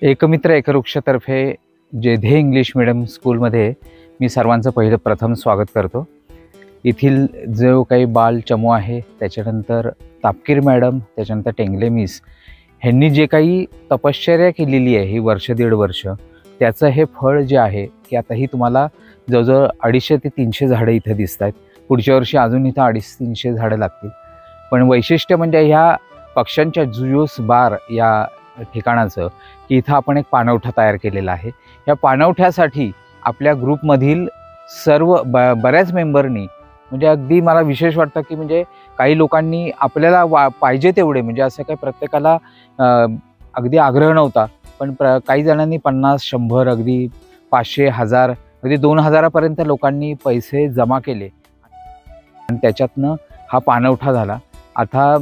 एकमित्र एकवृक्षतर्फे Jedhe English medium स्कूलमध्ये मी सर्वांचं प्रथम स्वागत करतो। येथील जो काही बाल चमू आहे, त्याच्यानंतर तापकीर मॅडम, त्याच्यानंतर टेंगले मिस ह्यांनी जे काही तपश्चर्या केलेली आहे ही वर्ष दीड वर्ष, त्याचं हे फळ जे आहे की आता ही तुम्हाला जवळजवळ 250 ते 300 झाडं इथं दिसत आहेत। पुढच्या वर्षी अजून इथं 250-300 झाडं लागतील। पण वैशिष्ट्य म्हणजे ह्या पक्ष्यांच्या जुजूस बार या ठिकाणाचं की इथं आपण एक पाणवठा तयार केलेला आहे। या पाणवठ्यासाठी आपल्या ग्रुपमधील सर्व बऱ्याच मेंबरनी म्हणजे अगदी मला विशेष वाटतं की म्हणजे काही लोकांनी आपल्याला पाहिजे तेवढे म्हणजे असं काही प्रत्येकाला अगदी आग्रह नव्हता, पण काही जणांनी 50-100 अगदी 500-1000 अगदी 2000 पर्यंत लोकांनी पैसे जमा केले आणि त्याच्यातनं हा पाणवठा झाला। आता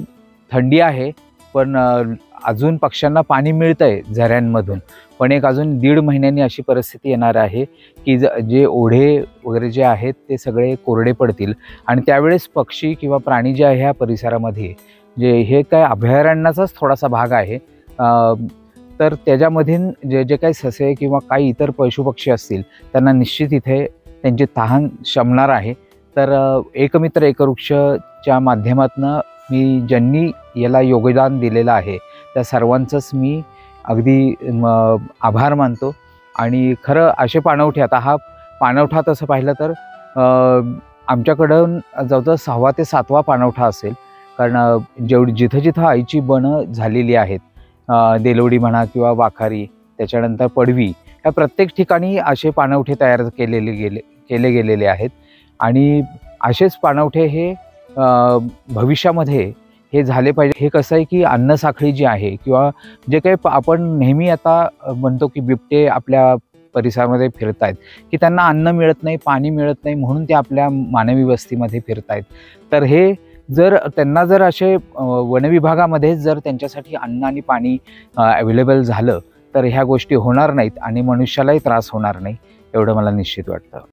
थंडी आहे पण अजून पक्ष्यांना पाणी मिळतंय झऱ्यांमधून, पण एक अजून 1.5 महिन्यांनी अशी परिस्थिती येणार आहे की जे ओढे वगैरे जे आहेत ते सगळे कोरडे पडतील आणि त्यावेळेस पक्षी किंवा प्राणी जे आहे ह्या परिसरामध्ये जे हे काय अभयारण्याचाच थोडासा भाग आहे, तर त्याच्यामधीन जे काही ससे किंवा काही इतर पशुपक्षी असतील त्यांना निश्चित इथे त्यांची तहान शमणार आहे। तर एकमित्र एकवृक्षच्या माध्यमातून मी ज्यांनी याला योगदान दिलेलं आहे त्या सर्वांचंच मी अगदी आभार मानतो। आणि खरं असे पाणवठे, आता हा पाणवठा तसं पाहिलं तर आमच्याकडून जवळजवळ 6वा ते 7वा पाणवठा असेल, कारण जिथं जिथं आईची बनं झालेली आहेत, देलवडी म्हणा किंवा वाखारी, त्याच्यानंतर पडवी, ह्या प्रत्येक ठिकाणी असे पाणवठे तयार केले गेलेले आहेत। आणि असेच पाणवठे हे भविष्यामध्ये हे झाले पाहिजे। हे कसं आहे की अन्न साखळी जी आहे किंवा जे काही आपण नेहमी आता म्हणतो की बिबटे आपल्या परिसरामध्ये फिरत आहेत की त्यांना अन्न मिळत नाही, पाणी मिळत नाही, म्हणून ते आपल्या मानवी वस्तीमध्ये फिरत आहेत। तर हे जर त्यांना जर असे वनविभागामध्ये जर त्यांच्यासाठी अन्न आणि पाणी अवेलेबल झालं तर ह्या गोष्टी होणार नाहीत आणि मनुष्यालाही त्रास होणार नाही, एवढं मला निश्चित वाटतं।